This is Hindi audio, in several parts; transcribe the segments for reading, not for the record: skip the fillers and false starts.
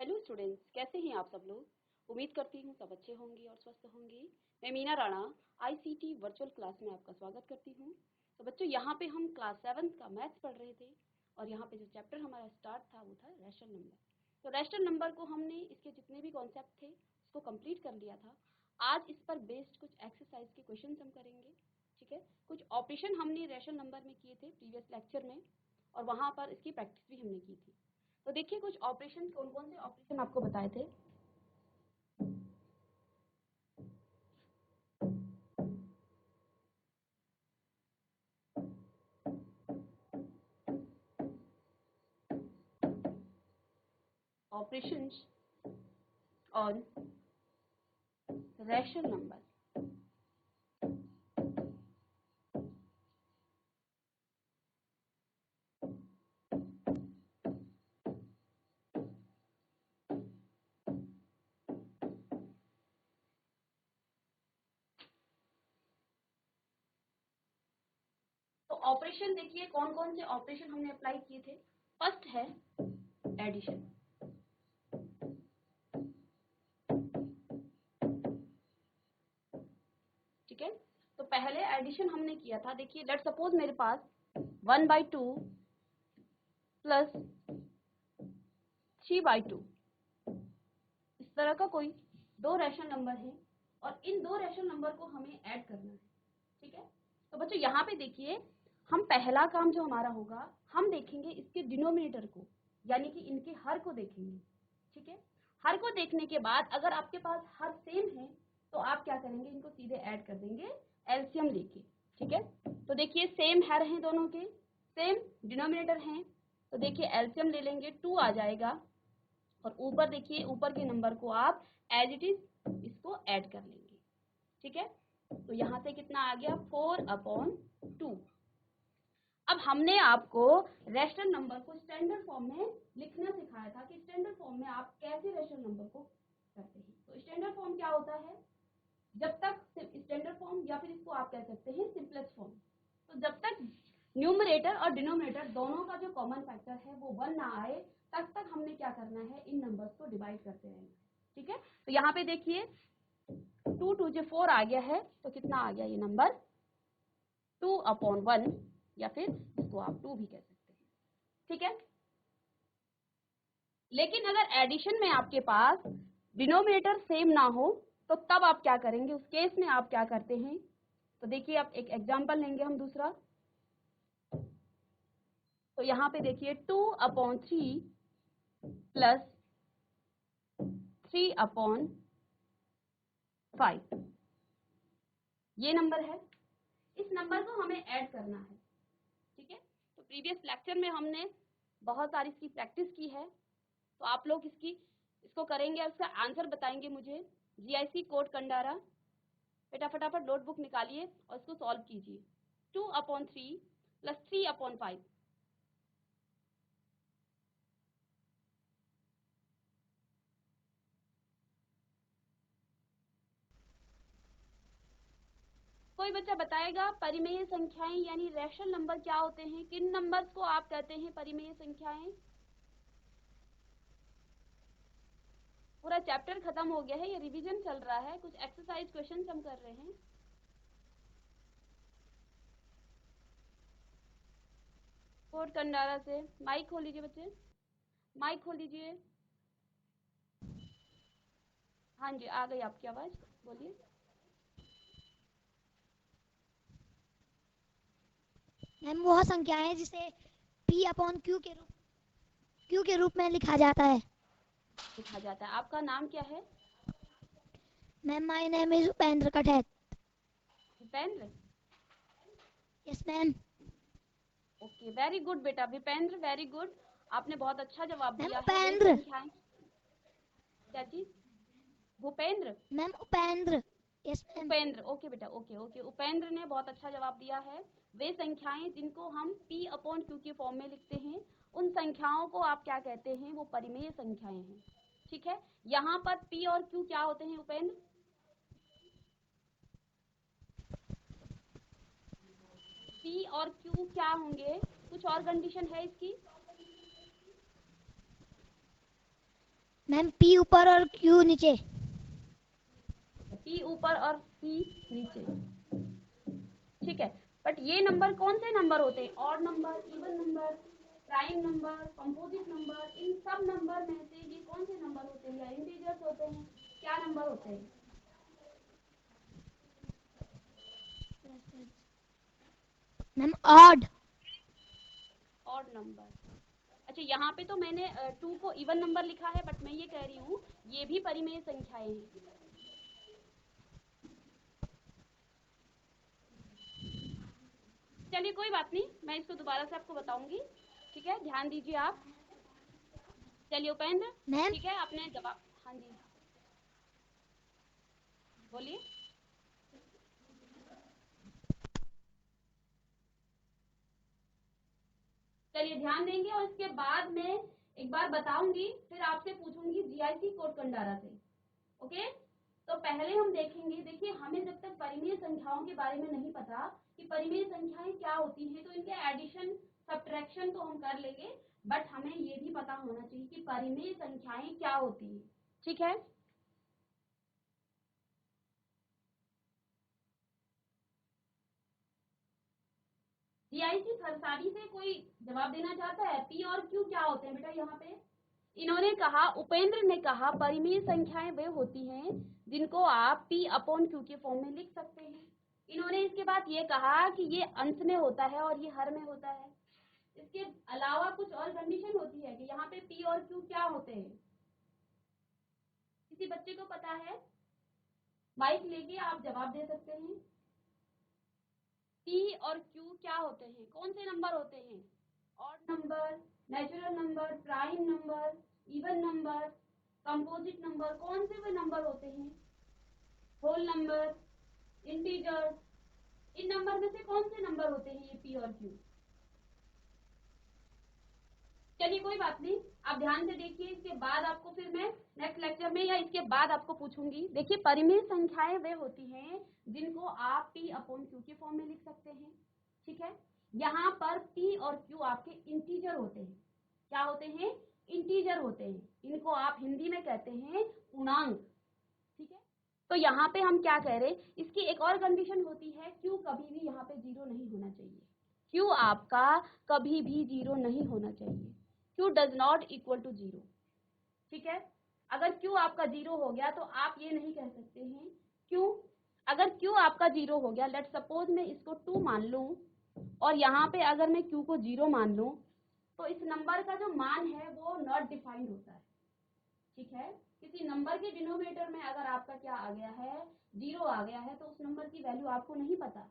हेलो स्टूडेंट्स, कैसे हैं आप सब लोग। उम्मीद करती हूँ सब अच्छे होंगे और स्वस्थ होंगे। मैं Meena Rana ICT virtual class में आपका स्वागत करती हूँ। तो बच्चों, यहाँ पे हम क्लास 7 का मैथ्स पढ़ रहे थे और यहाँ पे जो चैप्टर हमारा स्टार्ट था वो था रैशनल नंबर। तो रैशनल नंबर को हमने इसके जितने भी कॉन्सेप्ट थे उसको कंप्लीट कर लिया था। आज इस पर बेस्ड कुछ एक्सरसाइज के क्वेश्चन हम करेंगे। ठीक है, कुछ ऑपरेशन हमने रैशनल नंबर में किए थे प्रीवियस लेक्चर में और वहाँ पर इसकी प्रैक्टिस भी हमने की थी। तो देखिए कुछ ऑपरेशन, कौन कौन से ऑपरेशन आपको बताए थे। Operations on rational number. तो ऑपरेशन देखिए कौन कौन से ऑपरेशन हमने अप्लाई किए थे। फर्स्ट है एडिशन। ठीक है, तो पहले एडिशन हमने किया था। देखिए लेट सपोज मेरे पास 1/2 प्लस 3/2 इस तरह का कोई दो रैशनल नंबर है और इन दो रैशनल नंबर को हमें ऐड करना है। ठीक है, तो बच्चों यहाँ पे देखिए हम पहला काम जो हमारा होगा, हम देखेंगे इसके डिनोमिनेटर को, यानी कि इनके हर को देखेंगे। ठीक है, हर को देखने के बाद अगर आपके पास हर सेम है तो आप क्या करेंगे, इनको सीधे ऐड कर देंगे एलसीएम लेके। ठीक है, तो देखिए सेम हर हैं दोनों के, सेम डिनोमिनेटर हैं, तो देखिए एलसीएम ले लेंगे, 2 आ जाएगा और ऊपर देखिए ऊपर के नंबर को आप एज इट इज इसको ऐड कर लेंगे। ठीक है, तो यहाँ से कितना आ गया 4/2। अब हमने आपको रैशनल नंबर को स्टैंडर्ड फॉर्म में लिखना सिखाया था कि स्टैंडर्ड फॉर्म में आप कैसे रैशनल नंबर को करते हैं। तो स्टैंडर्ड फॉर्म क्या होता है, जब तक स्टैंडर्ड फॉर्म या फिर इसको आप कह सकते हैं सिंपलेस्ट फॉर्म, तो जब तक न्यूमरेटर और डिनोमिनेटर दोनों का जो कॉमन फैक्टर है वो 1 ना आए तब तक हमने क्या करना है, इन नंबर्स को डिवाइड करते रहना है। ठीक है, तो यहाँ पे देखिए 2 2 जो 4 आ गया है, तो कितना आ गया ये नंबर 2/1, या फिर इसको आप 2 भी कह सकते हैं। ठीक है, लेकिन अगर एडिशन में आपके पास डिनोमिनेटर सेम ना हो तो तब आप क्या करेंगे, उस केस में आप क्या करते हैं। तो देखिए आप एक एग्जांपल लेंगे हम दूसरा। तो यहाँ पे देखिए 2/3 प्लस 3/5 ये नंबर है। इस नंबर को हमें ऐड करना है। ठीक है, तो प्रीवियस लेक्चर में हमने बहुत सारी इसकी प्रैक्टिस की है, तो आप लोग इसको करेंगे और इसका आंसर बताएंगे मुझे। जीआईसी कोड कंडारा, बेटा फटाफट नोटबुक निकालिए और इसको सॉल्व कीजिए। 2/3 प्लस 3/5। कोई बच्चा बताएगा परिमेय संख्याएं यानी रैशनल नंबर क्या होते हैं, किन नंबर्स को आप कहते हैं परिमेय संख्याएं। पूरा चैप्टर खत्म हो गया है, ये रिवीजन चल रहा है, कुछ एक्सरसाइज क्वेश्चन हम कर रहे हैं। कोड कंडारा से माइक खोल लीजिए बच्चे, माइक खोल लीजिए। हाँ जी, आ गई आपकी आवाज, बोलिए। मैम वह संख्या है जिसे P/Q के रूप में लिखा जाता है। लिखा जाता है। आपका नाम क्या है। Ma'am my name is Upendra Kathait. Vipendra. Yes ma'am. Okay, very good बेटा विपेंद्र, वेरी गुड। आपने बहुत अच्छा जवाब मैम दिया है। वे उपेंद्र। संख्याएं, क्या चीज, Bhupendra. Ma'am Upendra. Yes ma'am. Upendra, okay बेटा, ओके ओके, उपेंद्र ने बहुत अच्छा जवाब दिया है। वे संख्याएं जिनको हम P/Q के फॉर्म में लिखते हैं, उन संख्याओं को आप क्या कहते हैं, वो परिमेय संख्याएं हैं। ठीक है, यहाँ पर P और Q क्या होते हैं उपेंद्र। P और Q क्या होंगे, कुछ और कंडीशन है इसकी। मैम P ऊपर और Q नीचे। P ऊपर और Q नीचे, ठीक है। बट ये नंबर कौन से नंबर होते हैं? Odd number, even number, prime number, composite number, इन सब नंबर में से ये कौन से नंबर होते हैं? या इंटीजर्स होते हैं? क्या नंबर होते हैं? Ma'am odd. Odd number. अच्छा, यहाँ पे तो मैंने 2 को इवन नंबर लिखा है, बट मैं ये कह रही हूँ ये भी परिमेय संख्याएं हैं। चलिए कोई बात नहीं, मैं इसको दोबारा से आपको बताऊंगी, ठीक है, ध्यान दीजिए आप। चलिए उपेंद्र, मैम ठीक है, आपने जवाब, हाँ जी बोलिए। चलिए ध्यान देंगे, और इसके बाद मैं एक बार बताऊंगी, फिर आपसे पूछूंगी जीआईसी कोड कंडारा से, ओके। तो पहले हम देखेंगे, देखिए हमें जब तक परिमेय संख्याओं के बारे में नहीं पता कि परिमेय संख्याएं क्या होती हैं, तो इनके एडिशन सब्ट्रैक्शन तो हम कर लेंगे, बट हमें ये भी पता होना चाहिए कि परिमेय संख्याएं क्या होती हैं, ठीक है। जीआईसी फरसारी से कोई जवाब देना चाहता है? पी और क्यू क्या होते हैं बेटा? यहाँ पे इन्होंने कहा, उपेंद्र ने कहा, परिमेय संख्याएं वे होती हैं जिनको आप P अपॉन Q के फॉर्म में लिख सकते हैं। इन्होंने इसके बाद ये कहा कि ये अंश में होता है और ये हर में होता है। इसके अलावा कुछ और कंडीशन होती है कि यहाँ पे P और Q क्या होते हैं? किसी बच्चे को पता है? माइक लेके आप जवाब दे सकते हैं। P और Q क्या होते हैं? कौन से नंबर होते हैं? Odd number, natural number, prime number, even number, composite number, कौन से वे नंबर होते हैं? होल नंबर, इंटीजर्स, इन नंबर में से कौन से नंबर होते हैं ये P और Q? चलिए कोई बात नहीं, आप ध्यान से देखिए, इसके बाद आपको फिर मैं नेक्स्ट लेक्चर में या इसके बाद आपको पूछूंगी। देखिए परिमेय संख्याएं वे होती हैं जिनको आप P अपॉन Q के फॉर्म में लिख सकते हैं, ठीक है। यहाँ पर P और Q आपके इंटीजर होते हैं। क्या होते हैं? इंटीजर होते हैं। इनको आप हिंदी में कहते हैं पूर्णांक, ठीक है। तो यहाँ पे हम क्या कह रहे हैं, इसकी एक और कंडीशन होती है, Q कभी भी यहाँ पे जीरो नहीं होना चाहिए। Q आपका कभी भी जीरो नहीं होना चाहिए। Q does not equal to zero, ठीक है। अगर Q आपका जीरो हो गया तो आप ये नहीं कह सकते हैं क्यों। अगर Q आपका जीरो हो गया, लेट सपोज मैं इसको 2 मान लूं, और यहाँ पे अगर मैं Q को जीरो मान लूं, तो इस नंबर का जो मान है वो नॉट डिफाइंड होता है, ठीक है। किसी नंबर के डिनोमिनेटर में अगर आपका क्या आ गया है, जीरो आ गया है, तो उस नंबर की वैल्यू आपको नहीं पता,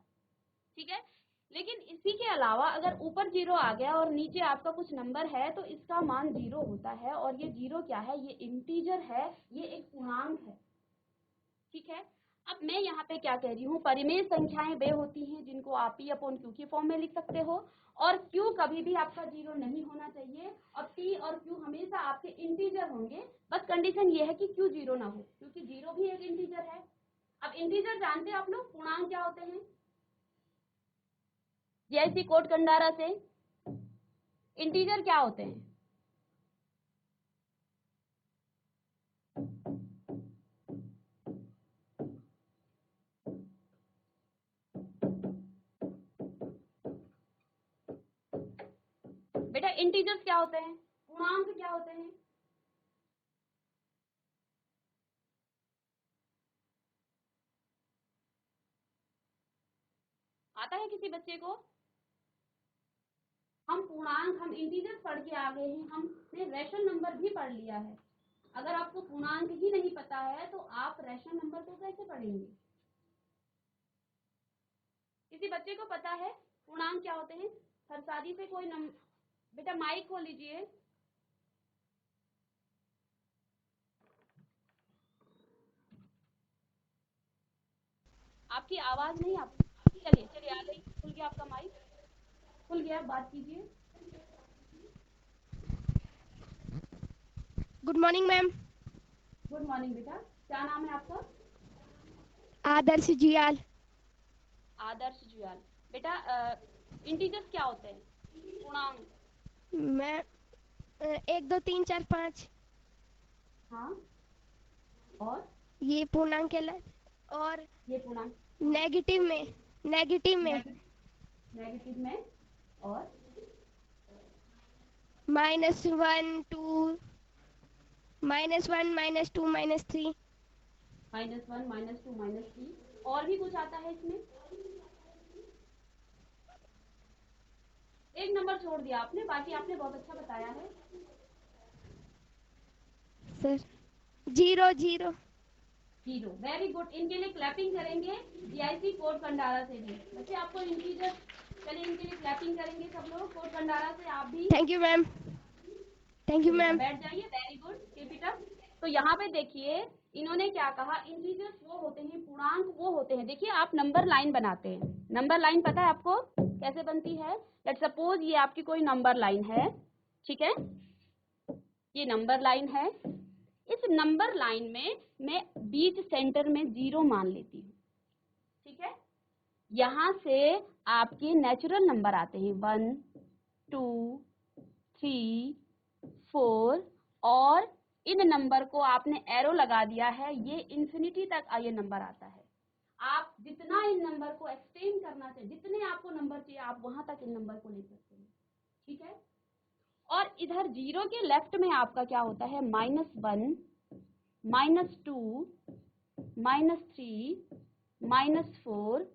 ठीक है। लेकिन इसी के अलावा अगर ऊपर जीरो आ गया और नीचे आपका कुछ नंबर है, तो इसका मान जीरो होता है, और ये जीरो क्या है? ये इंटीजर है, ये एक पूर्णांक है, ठीक है। अब मैं यहाँ पे क्या कह रही हूँ, परिमेय संख्याएं वे होती हैं जिनको आप P अपॉन Q के फॉर्म में लिख सकते हो, और Q कभी भी आपका जीरो नहीं होना चाहिए, और P और Q हमेशा आपके इंटीजर होंगे। बस कंडीशन ये है कि Q जीरो ना हो, क्योंकि जीरो भी एक इंटीजर है। अब इंटीजर जानते हैं आप लोग पूर्णांक क्या होते हैं? जैसी कोड कंडारा से इंटीजर क्या होते हैं? बेटा इंटीजर्स क्या होते हैं? पूर्णांक क्या होते हैं? आता है किसी बच्चे को? हम पूर्णांक, हम इंटीजर्स पढ़ के आ गए हैं, हमने रैशनल नंबर भी पढ़ लिया है। अगर आपको पूर्णांक ही नहीं पता है तो आप रैशनल नंबर को कैसे पढ़ेंगे? किसी बच्चे को पता है पूर्णांक क्या होते हैं? सरसादी से कोई बेटा माइक खोल लीजिए। आपकी आवाज नहीं आती। चलिए चलिए, आ गई, खुल गया आपका माइक, खुल गया, बात कीजिए। Good morning ma'am. Good morning बेटा, क्या नाम है आपका? आदर्श जियाल। आदर्श जुयाल। बेटा इंटीजर्स क्या होते हैं? पूर्णांक। मैं 1 2 3 4 5। हाँ, और ये पूर्णांक कहलाता, और ये पूर्णांक नेगेटिव में, नेगेटिव में नेगेटिव में, और -1 2 -1 -2 -3 -1 -2 -3, और भी कुछ आता है इसमें? एक नंबर छोड़ दिया आपने, बाकी आपने बहुत अच्छा बताया है। Sir 0 0 0, very good. इनके लिए क्लैपिंग करेंगे जीआईसी कोट खंडारा से भी। बच्चे आपको इंटीजर, चलिए इनके लिए क्लैपिंग करेंगे सब लोग कोट खंडारा से। आप भी thank you ma'am, thank you ma'am. बैठ जाइए, very good, keep it up. तो यहाँ पे देखिए इन्होंने क्या कहा, इंटीजर्स वो होते हैं, पूर्णांक वो होते हैं। देखिए आप नंबर लाइन बनाते हैं, नंबर लाइन पता है आपको कैसे बनती है? लेट सपोज ये आपकी कोई नंबर लाइन है, ठीक है, ये नंबर लाइन है। इस नंबर लाइन में मैं बीच सेंटर में 0 मान लेती हूँ, ठीक है। यहाँ से आपके नेचुरल नंबर आते हैं 1 2 3 4, और इन नंबर को आपने एरो लगा दिया है, ये इंफिनिटी तक ये नंबर आता है। आप जितना इन नंबर को एक्सटेंड करना चाहिए, जितने आपको नंबर चाहिए आप वहां तक इन नंबर को ले सकते हैं, ठीक है। और इधर 0 के लेफ्ट में आपका क्या होता है, -1 -2 -3 -4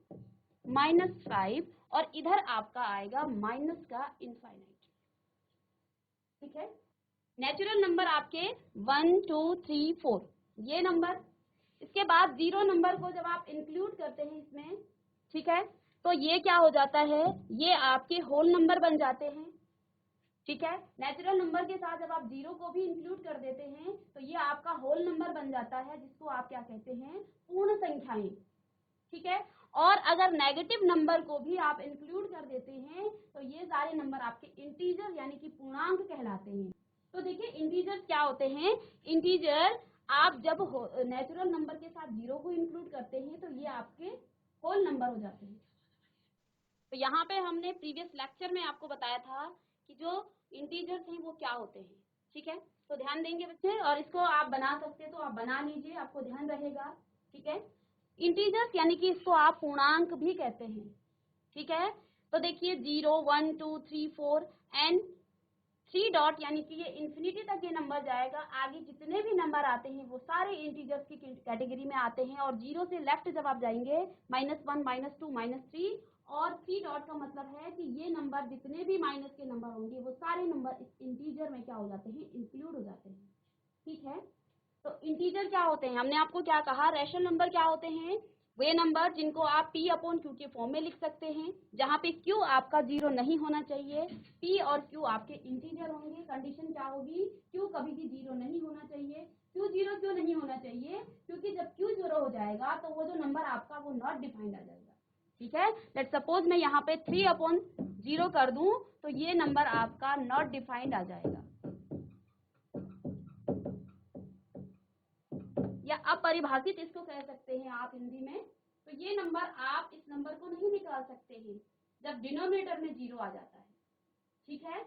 -5, और इधर आपका आएगा माइनस का इनफाइनाइट, ठीक है। नेचुरल नंबर आपके 1 2 3 4 ये नंबर। इसके बाद 0 नंबर को जब आप इंक्लूड करते हैं इसमें, ठीक है, तो ये क्या हो जाता है, ये आपके होल नंबर बन जाते हैं, ठीक है। नेचुरल नंबर के साथ जब आप 0 को भी इंक्लूड कर देते हैं तो ये आपका होल नंबर बन जाता है, जिसको आप क्या कहते हैं, पूर्ण संख्याएं, ठीक है। और अगर नेगेटिव नंबर को भी आप इंक्लूड कर देते हैं तो ये सारे नंबर आपके इंटीजर यानी कि पूर्णांक कहलाते हैं। तो देखिए इंटीजर क्या होते हैं, इंटीजर आप जब नेचुरल नंबर के साथ 0 को इंक्लूड करते हैं तो ये आपके होल नंबर हो जाते हैं। तो यहाँ पे हमने प्रीवियस लेक्चर में आपको बताया था कि जो इंटीजर्स हैं वो क्या होते हैं, ठीक है। तो ध्यान देंगे बच्चे, और इसको आप बना सकते हैं तो आप बना लीजिए, आपको ध्यान रहेगा, ठीक है। इंटीजर्स यानी कि इसको आप पूर्णांक भी कहते हैं, ठीक है। तो देखिए 0 1 2 3 4 एंड 3 डॉट यानी कि ये इंफिनिटी तक ये नंबर जाएगा। आगे जितने भी नंबर आते हैं वो सारे इंटीजर्स की कैटेगरी में आते हैं। और 0 से लेफ्ट जब आप जाएंगे -1 -2 -3, और 3 डॉट का मतलब है कि ये नंबर जितने भी माइनस के नंबर होंगे वो सारे नंबर इस इंटीजर में क्या हो जाते हैं, इंक्लूड हो जाते हैं, ठीक है। तो इंटीजर क्या होते हैं, हमने आपको क्या कहा, रैशनल नंबर क्या होते हैं, वे नंबर जिनको आप P/Q के फॉर्म में लिख सकते हैं, जहाँ पे Q आपका 0 नहीं होना चाहिए, P और Q आपके इंटीजर होंगे। कंडीशन क्या होगी, Q कभी भी 0 नहीं होना चाहिए। Q 0 क्यों नहीं होना चाहिए, क्योंकि जब Q 0 हो जाएगा तो वो जो नंबर आपका वो नॉट डिफाइंड आ जाएगा, ठीक है। लेट सपोज मैं यहाँ पे 3/0 कर दूं तो ये नंबर आपका नॉट डिफाइंड आ जाएगा, या अपरिभाषित इसको कह सकते हैं आप हिंदी में। तो ये नंबर आप इस नंबर को नहीं निकाल सकते हैं जब डिनोमिनेटर में 0 आ जाता है, ठीक है।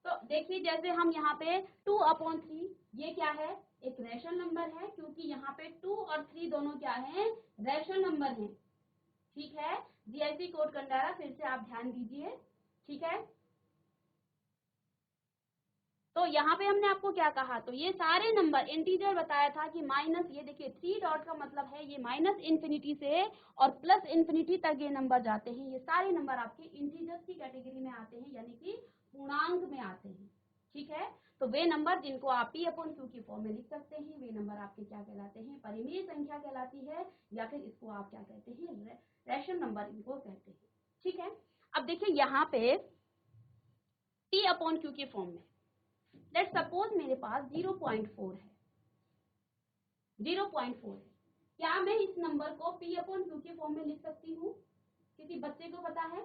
तो देखिए जैसे हम यहाँ पे 2/3, ये क्या है, एक रैशनल नंबर है, क्योंकि यहाँ पे 2 और 3 दोनों क्या हैं, रैशनल नंबर हैं, ठीक है। जीआईसी कोड खंडारा फिर से आप ध्यान दीजिए, ठीक है। तो यहाँ पे हमने आपको क्या कहा, तो ये सारे नंबर इंटीजर बताया था कि माइनस, ये देखिए 3 डॉट का मतलब है ये -इन्फिनिटी से और +इन्फिनिटी तक ये नंबर जाते हैं। ये सारे नंबर आपके इंटीजर्स की कैटेगरी में आते हैं, यानी कि पूर्णांक में आते हैं, ठीक है। तो वे नंबर जिनको आप P/Q की फॉर्म में लिख सकते हैं, वे नंबर आपके क्या कहलाते हैं, परिमेय संख्या कहलाती है, या फिर इसको आप क्या कहते हैं, रैशनल नंबर इनको कहते हैं, ठीक है। अब देखिए यहाँ पे P/Q के फॉर्म में लेट सपोज मेरे पास 0.4 है, 0.4 है, क्या मैं इस नंबर को P/Q के फॉर्म में लिख सकती हूँ, किसी बच्चे को पता है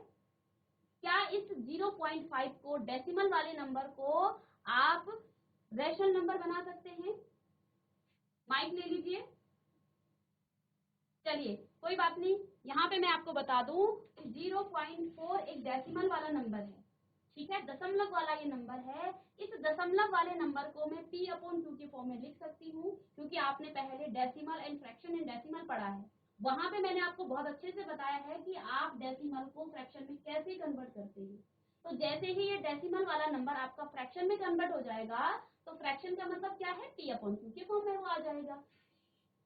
क्या इस 0.5 को, डेसिमल वाले नंबर को आप रैशनल नंबर बना सकते हैं? माइक ले लीजिए। चलिए कोई बात नहीं, यहाँ पे मैं आपको बता दूं कि 0.4 एक डेसिमल वाला नंबर है, ठीक है, दशमलव वाला ये नंबर है। इस दशमलव वाले नंबर को मैं p अपॉन क्यू के फॉर्म में लिख सकती हूँ, क्योंकि आपने पहले decimal and fraction in decimal पढ़ा है। वहां पे मैंने आपको बहुत अच्छे से बताया है कि आप डेसिमल को फ्रैक्शन में कैसे कन्वर्ट करते हैं। तो जैसे ही ये डेसिमल वाला नंबर आपका फ्रैक्शन में कन्वर्ट हो जाएगा, तो फ्रैक्शन का मतलब क्या है, p अपॉन क्यू के फॉर्म में वो आ जाएगा,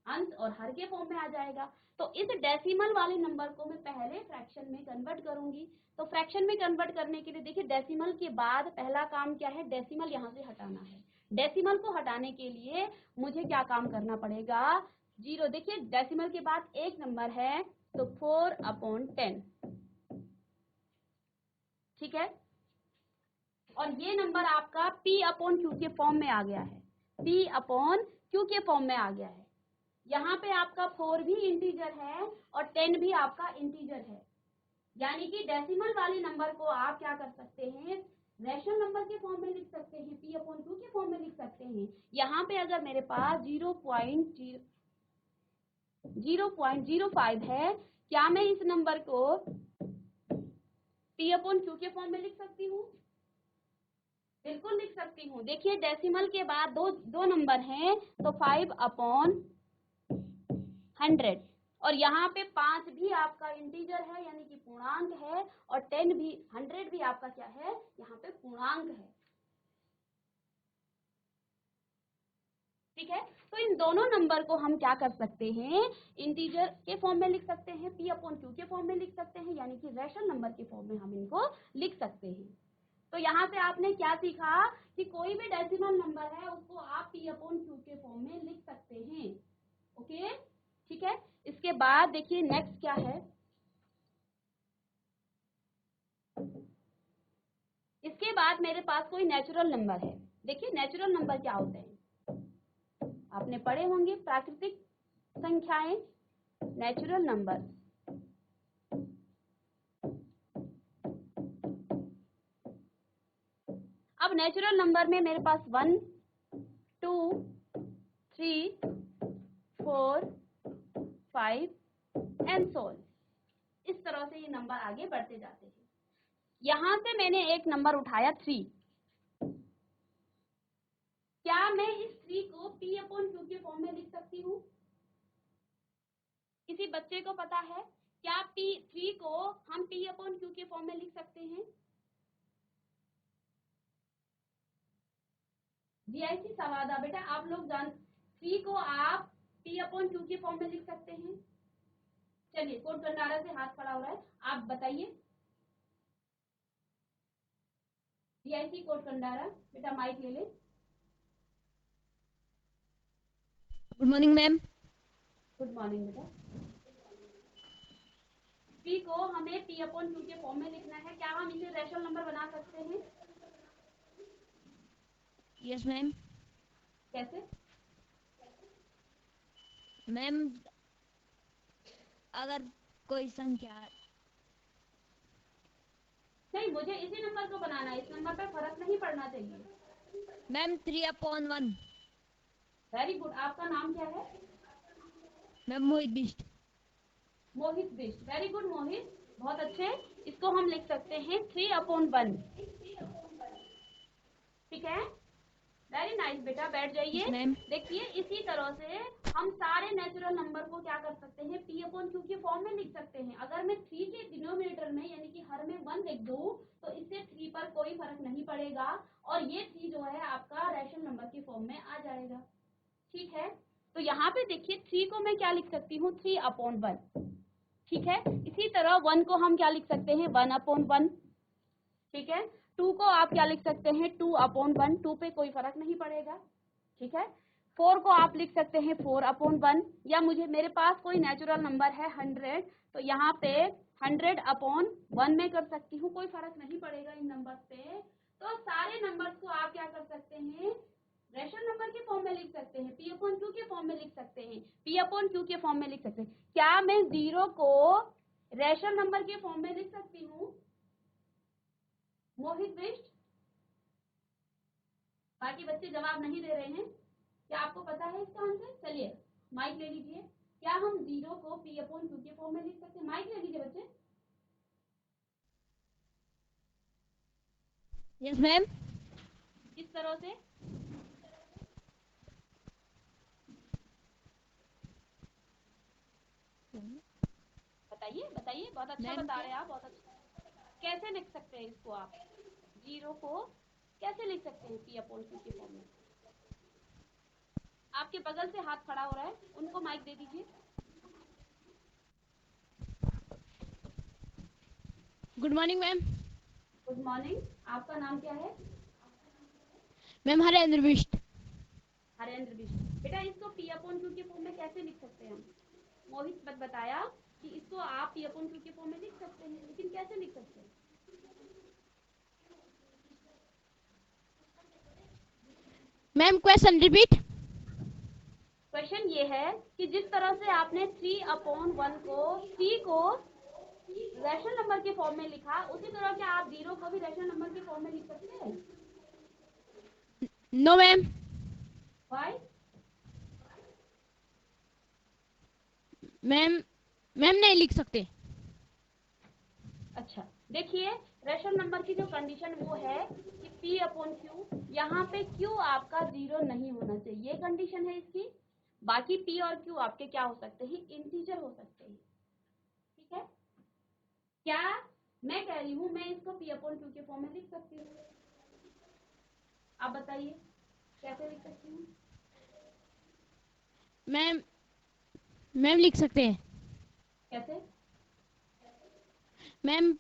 अंश और हर के फॉर्म में आ जाएगा। तो इस डेसिमल वाले नंबर को मैं पहले फ्रैक्शन में कन्वर्ट करूंगी। तो फ्रैक्शन में कन्वर्ट करने के लिए देखिए, डेसिमल के बाद पहला काम क्या है, डेसिमल यहाँ से हटाना है। डेसिमल को हटाने के लिए मुझे क्या काम करना पड़ेगा, 0। देखिए डेसिमल के बाद एक नंबर है, तो 4/10, ठीक है। और ये नंबर आपका p अपॉन क्यू के फॉर्म में आ गया है, p अपॉन क्यू के फॉर्म में आ गया है। यहाँ पे आपका 4 भी इंटीजर है और 10 भी आपका इंटीजर है, यानी कि डेसिमल वाले नंबर को आप क्या कर सकते हैं, रैशनल नंबर के फॉर्म में लिख सकते हैं, p अपॉन क्यू के फॉर्म में लिख सकते हैं। यहाँ पे अगर मेरे पास 0.05 है, क्या मैं इस नंबर को p अपॉन क्यू के फॉर्म में लिख सकती हूँ? बिल्कुल लिख सकती हूँ। देखिए डेसिमल के बाद दो नंबर हैं, तो 5/100, और यहाँ पे 5 भी आपका इंटीजर है, यानी कि पूर्णांक है, और 100 भी आपका क्या है, यहाँ पे पूर्णांक है, ठीक है। तो इन दोनों नंबर को हम क्या कर सकते हैं, इंटीजर के फॉर्म में लिख सकते हैं, p अपॉन क्यू के फॉर्म में लिख सकते हैं, यानी कि रैशनल नंबर के फॉर्म में हम इनको लिख सकते हैं। तो यहाँ से आपने क्या सीखा कि कोई भी डेसिमल नंबर है उसको आप p अपॉन क्यू के फॉर्म में लिख सकते हैं, ओके, ठीक है। इसके बाद देखिए नेक्स्ट क्या है, इसके बाद मेरे पास कोई नेचुरल नंबर है। देखिए नेचुरल नंबर क्या होते हैं, आपने पढ़े होंगे, प्राकृतिक संख्याएं, नेचुरल नंबर। अब नेचुरल नंबर में मेरे पास 1, 2, 3, 4, 5 एंड सो ऑन, इस तरह से ये नंबर आगे बढ़ते जाते हैं। यहां से मैंने एक नंबर उठाया 3, क्या मैं इस 3 को p अपॉन क्यू के फॉर्म में लिख सकती हूँ? किसी बच्चे को पता है क्या 3 को हम p अपॉन क्यू के फॉर्म में लिख सकते हैं? जीआईसी सवादा, बेटा आप लोग 3 को आप p अपॉन क्यू के फॉर्म में लिख सकते हैं? चलिए, कोट भंडारा से हाथ खड़ा हो रहा है, आप बताइए। जीआईसी कोट भंडारा, बेटा माइक ले ले। Good morning ma'am. Good morning बेटा। 3 को हमें p अपॉन क्यू के फॉर्म में लिखना है, क्या हम इसे रैशनल नंबर बना सकते हैं? Yes ma'am. कैसे? मैम अगर कोई संख्या, नहीं, मुझे इसी नंबर को बनाना है, इस नंबर पे फर्क नहीं पड़ना चाहिए। मैम 3/1। वेरी गुड, आपका नाम क्या है? मैम मोहित बिष्ट। मोहित बिष्ट, वेरी गुड मोहित, बहुत अच्छे। इसको हम लिख सकते हैं 3/1, ठीक है, वेरी नाइस बेटा, बैठ जाइए। मैम देखिए इसी तरह से हम सारे नेचुरल नंबर को क्या कर सकते हैं, p अपॉन क्यू के फॉर्म में लिख सकते हैं। अगर मैं 3 के डिनोमिनेटर में यानी कि हर में 1 लिख दूं, तो इससे 3 पर कोई फर्क नहीं पड़ेगा, और ये 3 जो है आपका रैशनल नंबर के फॉर्म में आ जाएगा, ठीक है। तो यहाँ पे देखिए 3 को मैं क्या लिख सकती हूँ, 3/1, ठीक है। इसी तरह 1 को हम क्या लिख सकते हैं, 1/1, ठीक है। 2 को आप क्या लिख सकते हैं, 2/1, 2 पे कोई फर्क नहीं पड़ेगा, ठीक है। 4 को आप लिख सकते हैं 4/1, या मेरे पास कोई नेचुरल नंबर है 100, तो यहाँ पे 100/1 में कर सकती हूँ, कोई फर्क नहीं पड़ेगा इन नंबर्स पे। तो सारे नंबर्स को आप क्या कर सकते हैं, रैशनल नंबर के फॉर्म में लिख सकते हैं, p अपॉन क्यू के फॉर्म में लिख सकते हैं, p अपॉन क्यू के फॉर्म में लिख सकते हैं। क्या मैं 0 को रैशनल नंबर के फॉर्म में लिख सकती हूँ? मोहित बिष्ट, बाकी बच्चे जवाब नहीं दे रहे हैं, क्या आपको पता है इसका आंसर? चलिए माइक ले लीजिए, क्या हम 0 को p अपॉन क्यू के फॉर्म में लिख सकते हैं? माइक ले लीजिए बच्चे। Yes ma'am. किस तरह से? बताइए बताइए, बहुत अच्छा बता रहे हैं आप, बहुत अच्छा। कैसे लिख सकते हैं इसको आप? जीरो को कैसे लिख सकते हैं P अपॉन Q के फॉर्म में? आपके बगल से हाथ खड़ा हो रहा है, उनको माइक दे दीजिए। Good morning ma'am. Good morning, आपका नाम क्या है? मैम हरेंद्र बिष्ट। हरेंद्र बिष्ट। बेटा इसको P अपॉन Q के फॉर्म में कैसे लिख सकते हैं हम? मोहित बताया कि इसको आप P अपॉन Q के फॉर्म में लिख सकते हैं, लेकिन कैसे लिख सकते हैं? Ma'am question repeat. क्वेश्चन ये है कि जिस तरह से आपने 3 अपॉन 1 को 3 को रैशनल नंबर के फॉर्म में लिखा, उसी तरह क्या आप 0 को भी रैशनल नंबर के फॉर्म में लिख सकते हैं? No ma'am. व्हाई? मैम नहीं लिख सकते। अच्छा देखिए, रैशनल नंबर की जो कंडीशन वो है कि P अपॉन Q, यहाँ पे Q आपका 0 नहीं होना चाहिए, ये कंडीशन है इसकी। बाकी P और Q आपके क्या हो सकते हैं? इंटीजर हो सकते हैं। ठीक है, क्या मैं कह रही हूँ मैं इसको P अपॉन Q के फॉर्म में लिख सकती हूँ? आप बताइए कैसे लिख सकती हूँ? मैम लिख सकते हैं। कैसे? मैम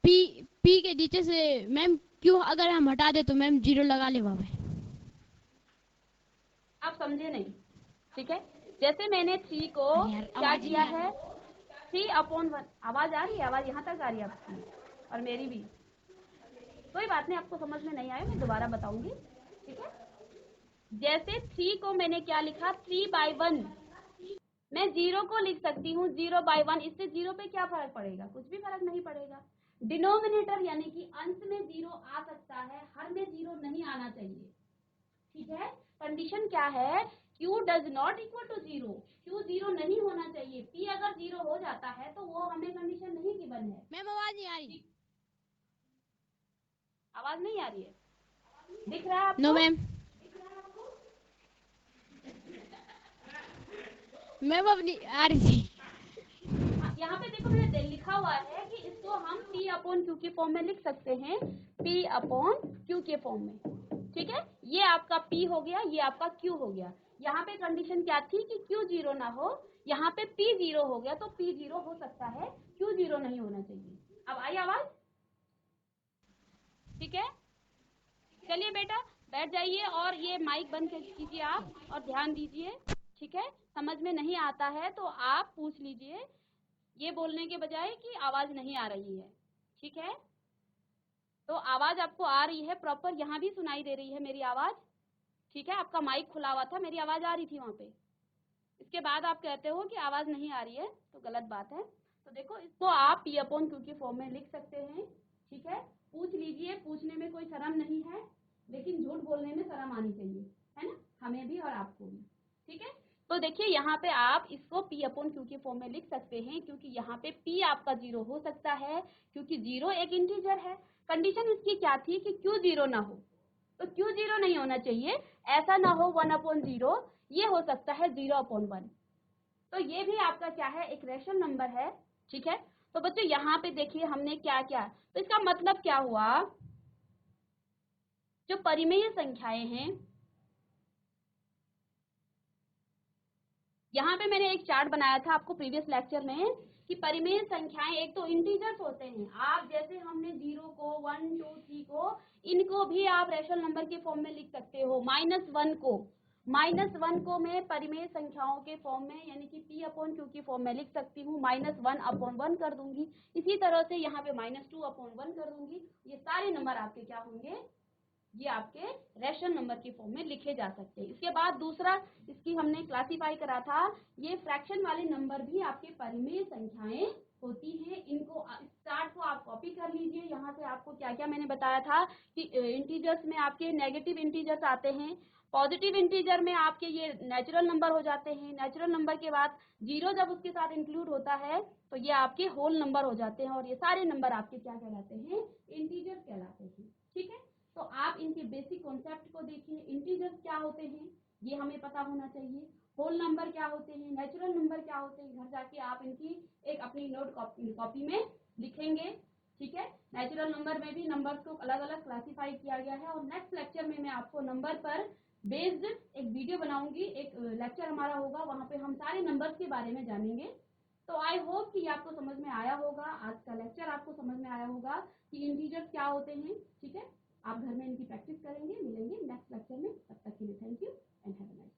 पी के नीचे से मैम क्यों अगर हम हटा दे तो मैम 0 लगा ले वहां पे। आप समझे नहीं, ठीक है। जैसे मैंने 3 को क्या किया है, 3 अपॉन 1। आवाज आ रही है? आवाज यहाँ तक आ रही है आपकी और मेरी भी। कोई बात नहीं, आपको समझ में नहीं आया मैं दोबारा बताऊंगी, ठीक है। जैसे 3 को मैंने क्या लिखा, 3/1। मैं 0 को लिख सकती हूँ 0/1। इससे 0 पे क्या फर्क पड़ेगा? कुछ भी फर्क नहीं पड़ेगा। डिनोमिनेटर यानी कि अंश में 0 आ सकता है, हर में 0 नहीं आना चाहिए, ठीक है। कंडीशन क्या है? Q does not equal to 0। Q 0 नहीं होना चाहिए। P अगर 0 हो जाता है तो वो हमें कंडीशन नहीं गिवन है। मैम आवाज नहीं आ रही। आवाज नहीं आ रही है? दिख रहा है आपको? No ma'am. मैम अब नहीं आ रही थी। यहाँ पे देखो मैंने लिखा हुआ है कि इसको हम P अपॉन Q के फॉर्म में लिख सकते हैं, P अपॉन Q के फॉर्म में, ठीक है। ये आपका P हो गया, ये आपका Q हो गया। यहाँ पे कंडीशन क्या थी कि Q 0 ना हो, यहाँ पे P 0 हो गया, तो P 0 हो सकता है, Q 0 नहीं होना चाहिए। अब आई आवाज? ठीक है, चलिए बेटा बैठ जाइए और ये माइक बंद कीजिए आप और ध्यान दीजिए, ठीक है। समझ में नहीं आता है तो आप पूछ लीजिए, ये बोलने के बजाय कि आवाज नहीं आ रही है, ठीक है। तो आवाज आपको आ रही है प्रॉपर, यहाँ भी सुनाई दे रही है मेरी आवाज, ठीक है। आपका माइक खुला हुआ था, मेरी आवाज आ रही थी वहां पे। इसके बाद आप कहते हो कि आवाज नहीं आ रही है, तो गलत बात है। तो देखो इसको आप P अपॉन Q के फॉर्म में लिख सकते हैं, ठीक है। पूछ लीजिए, पूछने में कोई शर्म नहीं है, लेकिन झूठ बोलने में शर्म आनी चाहिए, है ना, हमें भी और आपको भी, ठीक है। तो देखिए यहाँ पे आप इसको P अपॉन Q के फॉर्म में लिख सकते हैं, क्योंकि यहाँ पे P आपका 0 हो सकता है, क्योंकि 0 एक इंटीजर है। कंडीशन इसकी क्या थी कि Q 0 ना हो, तो Q 0 नहीं होना चाहिए। ऐसा ना हो 1/0, ये हो सकता है 0/1। तो ये भी आपका क्या है, एक रैशनल नंबर है, ठीक है। तो बच्चों यहाँ पे देखिए हमने क्या क्या, तो इसका मतलब क्या हुआ, जो परिमेय संख्याएं हैं, यहाँ पे मैंने एक चार्ट बनाया था आपको प्रीवियस लेक्चर में कि परिमेय संख्याएं एक तो इंटीजर्स होते हैं, आप जैसे हमने 0 को 1 2 3 को, इनको भी आप रैशनल नंबर के फॉर्म में लिख सकते हो। -1 को मैं परिमेय संख्याओं के फॉर्म में यानी कि P अपॉन Q की फॉर्म में लिख सकती हूँ, -1/1 कर दूंगी। इसी तरह से यहाँ पे -2/1 कर दूंगी। ये सारे नंबर आपके क्या होंगे, ये आपके रैशनल नंबर के फॉर्म में लिखे जा सकते हैं। इसके बाद दूसरा इसकी हमने क्लासिफाई करा था, ये फ्रैक्शन वाले नंबर भी आपके परिमेय संख्याएं होती हैं। इनको चार्ट को आप कॉपी कर लीजिए। यहाँ से आपको क्या क्या मैंने बताया था कि इंटीजर्स में आपके नेगेटिव इंटीजर्स आते हैं, पॉजिटिव इंटीजर में आपके ये नेचुरल नंबर हो जाते हैं। नेचुरल नंबर के बाद 0 जब उसके साथ इंक्लूड होता है तो ये आपके होल नंबर हो जाते हैं, और ये सारे नंबर आपके क्या कहलाते हैं, इंटीजर इंटीजर्स कहलाते हैं। ठीक है, तो आप इनके बेसिक कॉन्सेप्ट को देखिए। इंटीजर्स क्या होते हैं ये हमें पता होना चाहिए। होल नंबर क्या होते हैं, नेचुरल नंबर क्या होते हैं, घर जाके आप इनकी एक अपनी नोट कॉपी में लिखेंगे। ठीक है, नेचुरल नंबर में भी नंबर्स को अलग अलग क्लासिफाई किया गया है और नेक्स्ट लेक्चर में मैं आपको नंबर पर बेस्ड एक वीडियो बनाऊंगी, एक लेक्चर हमारा होगा, वहां पे हम सारे नंबर्स के बारे में जानेंगे। तो आई होप कि आपको समझ में आया होगा, आज का लेक्चर आपको समझ में आया होगा कि इंटीजर्स क्या होते हैं। ठीक है, आप घर में इनकी प्रैक्टिस करेंगे। मिलेंगे नेक्स्ट लेक्चर में, तब तक के लिए thank you and have a nice day.